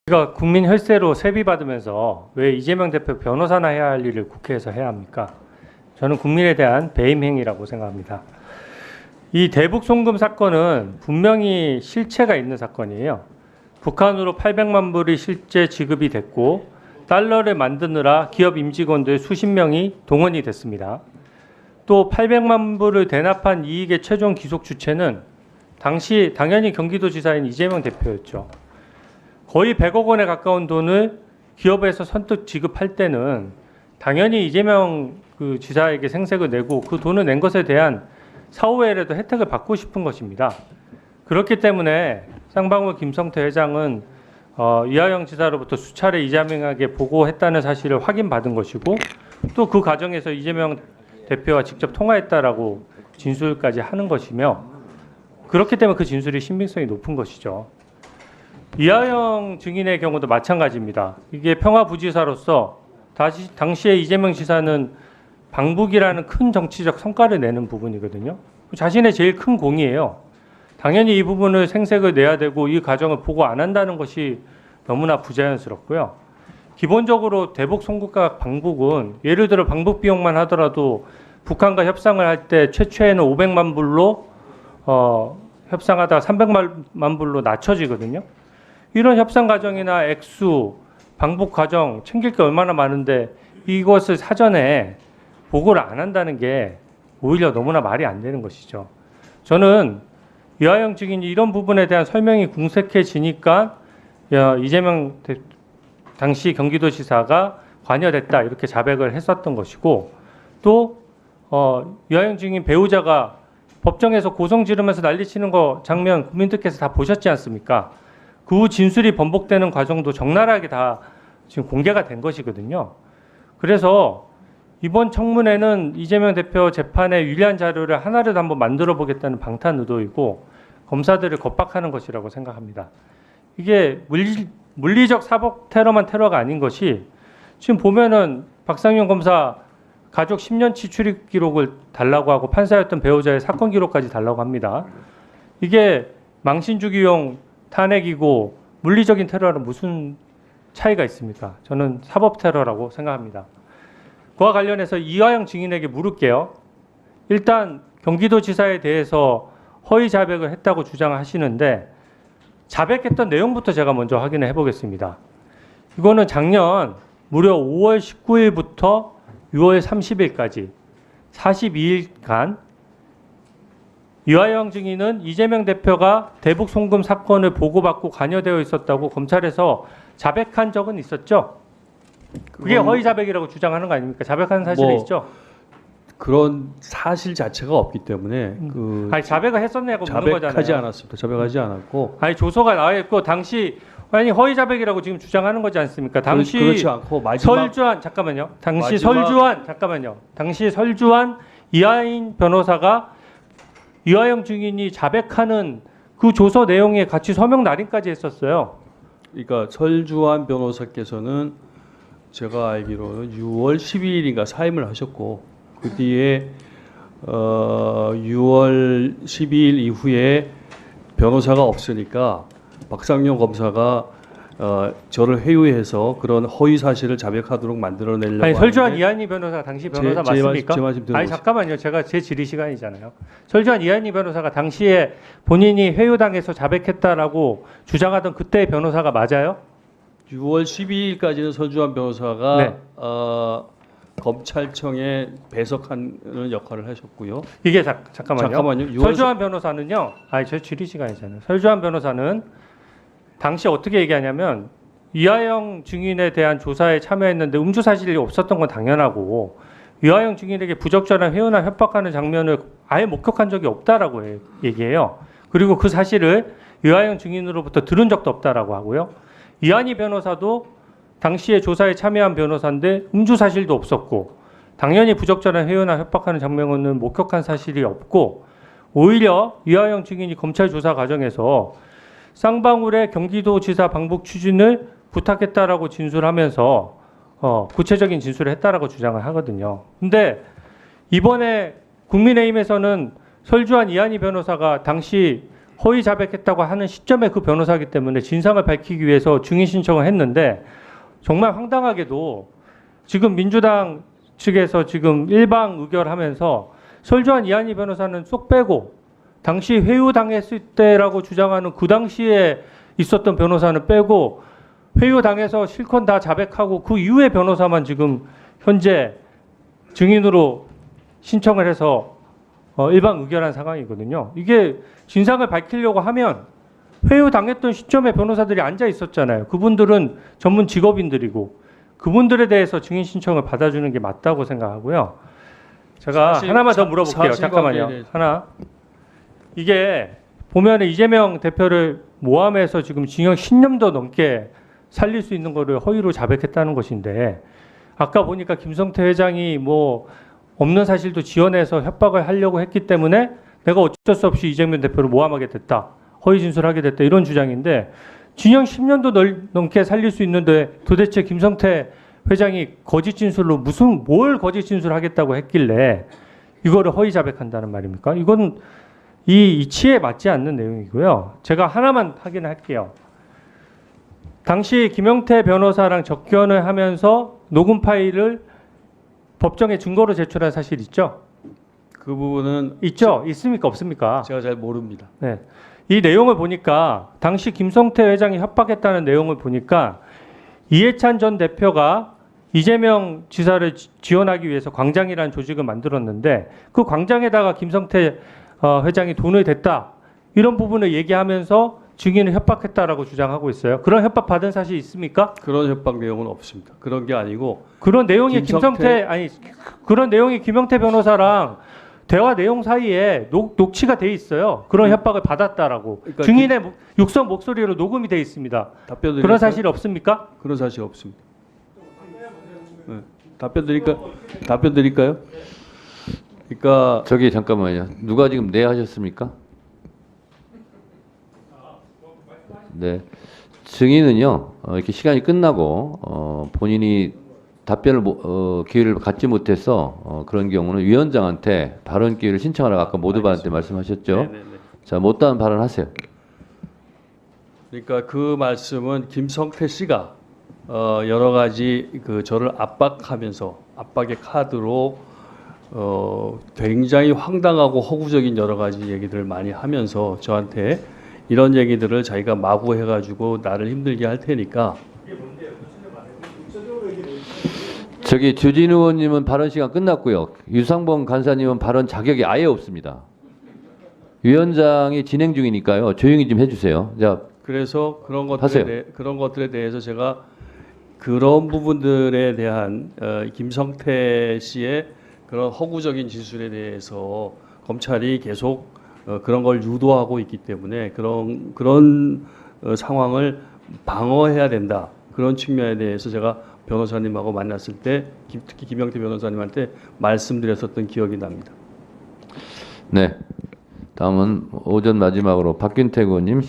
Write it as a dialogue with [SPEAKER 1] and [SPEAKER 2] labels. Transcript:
[SPEAKER 1] 우리가 국민 혈세로 세비 받으면서 왜 이재명 대표 변호사나 해야 할 일을 국회에서 해야 합니까? 저는 국민에 대한 배임 행위라고 생각합니다. 이 대북 송금 사건은 분명히 실체가 있는 사건이에요. 북한으로 800만 불이 실제 지급이 됐고 달러를 만드느라 기업 임직원들 수십 명이 동원이 됐습니다. 또 800만 불을 대납한 이익의 최종 기속 주체는 당시 당연히 경기도지사인 이재명 대표였죠. 거의 100억 원에 가까운 돈을 기업에서 선뜻 지급할 때는 당연히 이재명 지사에게 생색을 내고 그 돈을 낸 것에 대한 사후에라도 혜택을 받고 싶은 것입니다. 그렇기 때문에 쌍방울 김성태 회장은 이하영 지사로부터 수차례 이재명에게 보고했다는 사실을 확인받은 것이고 또 그 과정에서 이재명 대표와 직접 통화했다라고 진술까지 하는 것이며 그렇기 때문에 그 진술이 신빙성이 높은 것이죠. 이하영 증인의 경우도 마찬가지입니다. 이게 평화부지사로서 당시에 이재명 지사는 방북이라는 큰 정치적 성과를 내는 부분이거든요. 자신의 제일 큰 공이에요. 당연히 이 부분을 생색을 내야 되고 이 과정을 보고 안 한다는 것이 너무나 부자연스럽고요. 기본적으로 대북 송금과 방북은 예를 들어 방북 비용만 하더라도 북한과 협상을 할 때 최초에는 500만 불로 협상하다가 300만 불로 낮춰지거든요. 이런 협상 과정이나 액수, 방북 과정 챙길 게 얼마나 많은데 이것을 사전에 보고를 안 한다는 게 오히려 너무나 말이 안 되는 것이죠. 저는 이하영 증인이 이런 부분에 대한 설명이 궁색해지니까 이재명 당시 경기도지사가 관여됐다 이렇게 자백을 했었던 것이고 또 이하영 증인 배우자가 법정에서 고성 지르면서 난리치는 거 장면 국민들께서 다 보셨지 않습니까? 그 진술이 번복되는 과정도 적나라하게 다 지금 공개가 된 것이거든요. 그래서 이번 청문회는 이재명 대표 재판에 유리한 자료를 하나라도 한번 만들어 보겠다는 방탄 의도이고 검사들을 겁박하는 것이라고 생각합니다. 이게 물리적 사법 테러만 테러가 아닌 것이 지금 보면은 박상현 검사 가족 10년치 출입 기록을 달라고 하고 판사였던 배우자의 사건 기록까지 달라고 합니다. 이게 망신주기용 탄핵이고 물리적인 테러는 무슨 차이가 있습니까? 저는 사법 테러라고 생각합니다. 그와 관련해서 이하영 증인에게 물을게요. 일단 경기도지사에 대해서 허위 자백을 했다고 주장하시는데 자백했던 내용부터 제가 먼저 확인을 해보겠습니다. 이거는 작년 무려 5월 19일부터 6월 30일까지 42일간 이하영 증인은 이재명 대표가 대북 송금 사건을 보고받고 관여되어 있었다고 검찰에서 자백한 적은 있었죠? 그게 허위 자백이라고 주장하는 거 아닙니까? 자백한 사실이 있죠?
[SPEAKER 2] 그런 사실 자체가 없기 때문에
[SPEAKER 1] 아니 자백을 했었냐고 묻는 거잖아요.
[SPEAKER 2] 자백하지 않았습니다. 자백하지 않았고.
[SPEAKER 1] 아니 조서가 나와 있고 당시 아니 허위 자백이라고 지금 주장하는 거지 않습니까? 당시
[SPEAKER 2] 그렇지 않고 마지막
[SPEAKER 1] 설주한 잠깐만요. 당시 설주한 이하영 변호사가 이하영 증인이 자백하는 그 조서 내용에 같이 서명 날인까지 했었어요.
[SPEAKER 2] 그러니까 설주환 변호사께서는 제가 알기로는 6월 12일인가 사임을 하셨고 그 뒤에 6월 12일 이후에 변호사가 없으니까 박상용 검사가 저를 회유해서 그런 허위 사실을 자백하도록 만들어내려고
[SPEAKER 1] 아니 설주한 이한희 변호사 당시 변호사 맞습니까?
[SPEAKER 2] 제 말씀
[SPEAKER 1] 아니 잠깐만요. 제가 제 질의 시간이잖아요. 설주한 이한희 변호사가 당시에 본인이 회유당해서 자백했다라고 주장하던 그때의 변호사가 맞아요?
[SPEAKER 2] 6월 12일까지는 설주환 변호사가
[SPEAKER 1] 네.
[SPEAKER 2] 검찰청에 배석하는 역할을 하셨고요.
[SPEAKER 1] 이게 잠깐만요.
[SPEAKER 2] 6월
[SPEAKER 1] 설주환 변호사는요. 아니 제 질의 시간이잖아요. 설주환 변호사는 당시 어떻게 얘기하냐면 이하영 증인에 대한 조사에 참여했는데 음주 사실이 없었던 건 당연하고 이하영 증인에게 부적절한 회유나 협박하는 장면을 아예 목격한 적이 없다라고 얘기해요. 그리고 그 사실을 이하영 증인으로부터 들은 적도 없다라고 하고요. 이한희 변호사도 당시에 조사에 참여한 변호사인데 음주 사실도 없었고 당연히 부적절한 회유나 협박하는 장면은 목격한 사실이 없고 오히려 이하영 증인이 검찰 조사 과정에서 쌍방울의 경기도지사 방북 추진을 부탁했다라고 진술하면서 구체적인 진술을 했다라고 주장을 하거든요. 근데 이번에 국민의힘에서는 설주한 이한희 변호사가 당시 허위 자백했다고 하는 시점에 그 변호사이기 때문에 진상을 밝히기 위해서 증인 신청을 했는데 정말 황당하게도 지금 민주당 측에서 지금 일방 의결하면서 설주한 이한희 변호사는 쏙 빼고 당시 회유당했을 때라고 주장하는 그 당시에 있었던 변호사는 빼고 회유당해서 실컷 다 자백하고 그 이후에 변호사만 지금 현재 증인으로 신청을 해서 일방 의결한 상황이거든요. 이게 진상을 밝히려고 하면 회유당했던 시점에 변호사들이 앉아 있었잖아요. 그분들은 전문 직업인들이고 그분들에 대해서 증인 신청을 받아주는 게 맞다고 생각하고요. 제가 하나만 더 물어볼게요. 잠깐만요. 하나. 이게 보면 이재명 대표를 모함해서 지금 징역 10년도 넘게 살릴 수 있는 거를 허위로 자백했다는 것인데 아까 보니까 김성태 회장이 뭐 없는 사실도 지어내서 협박을 하려고 했기 때문에 내가 어쩔 수 없이 이재명 대표를 모함하게 됐다. 허위 진술하게 됐다. 이런 주장인데 징역 10년도 넘게 살릴 수 있는데 도대체 김성태 회장이 거짓 진술로 뭘 거짓 진술하겠다고 했길래 이거를 허위 자백한다는 말입니까? 이건 이 이치에 맞지 않는 내용이고요. 제가 하나만 확인할게요. 당시 김영태 변호사랑 접견을 하면서 녹음 파일을 법정에 증거로 제출한 사실 있죠?
[SPEAKER 2] 그 부분은
[SPEAKER 1] 있죠? 있습니까? 없습니까?
[SPEAKER 2] 제가 잘 모릅니다.
[SPEAKER 1] 네. 이 내용을 보니까 당시 김성태 회장이 협박했다는 내용을 보니까 이해찬 전 대표가 이재명 지사를 지원하기 위해서 광장이라는 조직을 만들었는데 그 광장에다가 김성태 회장이 돈을 댔다. 이런 부분을 얘기하면서 증인을 협박했다라고 주장하고 있어요. 그런 협박 받은 사실 있습니까?
[SPEAKER 2] 그런 협박 내용은 없습니다. 그런 게 아니고
[SPEAKER 1] 그런 내용이 그런 내용이 김영태 변호사랑 대화 내용 사이에 녹취가 돼 있어요. 그런 협박을 받았다라고
[SPEAKER 2] 그러니까
[SPEAKER 1] 증인의 육성 목소리로 녹음이 돼 있습니다.
[SPEAKER 2] 답변 드릴까요?
[SPEAKER 1] 그런 사실 없습니까?
[SPEAKER 2] 그런 사실 없습니다. 네. 답변 드릴까요? 그러니까
[SPEAKER 3] 저기 잠깐만요. 누가 지금 네 하셨습니까? 네. 증인은요. 이렇게 시간이 끝나고 본인이 답변을 기회를 갖지 못해서 그런 경우는 위원장한테 발언 기회를 신청하라고 아까 모두반한테 말씀하셨죠.
[SPEAKER 2] 네네네.
[SPEAKER 3] 자, 못다한 발언하세요.
[SPEAKER 2] 그러니까 그 말씀은 김성태 씨가 여러 가지 저를 압박하면서 압박의 카드로 굉장히 황당하고 허구적인 여러 가지 얘기들을 많이 하면서 저한테 이런 얘기들을 자기가 마구 해가지고 나를 힘들게 할 테니까.
[SPEAKER 3] 저기 주진 의원님은 발언 시간 끝났고요. 유상범 간사님은 발언 자격이 아예 없습니다. 위원장이 진행 중이니까요. 조용히 좀 해주세요. 자,
[SPEAKER 2] 그래서 그런
[SPEAKER 3] 하세요.
[SPEAKER 2] 그런 것들에 대해서 제가 그런 부분들에 대한 김성태 씨의 그런 허구적인 진술에 대해서 검찰이 계속 그런 걸 유도하고 있기 때문에 그런 상황을 방어해야 된다. 그런 측면에 대해서 제가 변호사님하고 만났을 때 특히 김영태 변호사님한테 말씀드렸었던 기억이 납니다.
[SPEAKER 3] 네. 다음은 오전 마지막으로 박균택 의원님.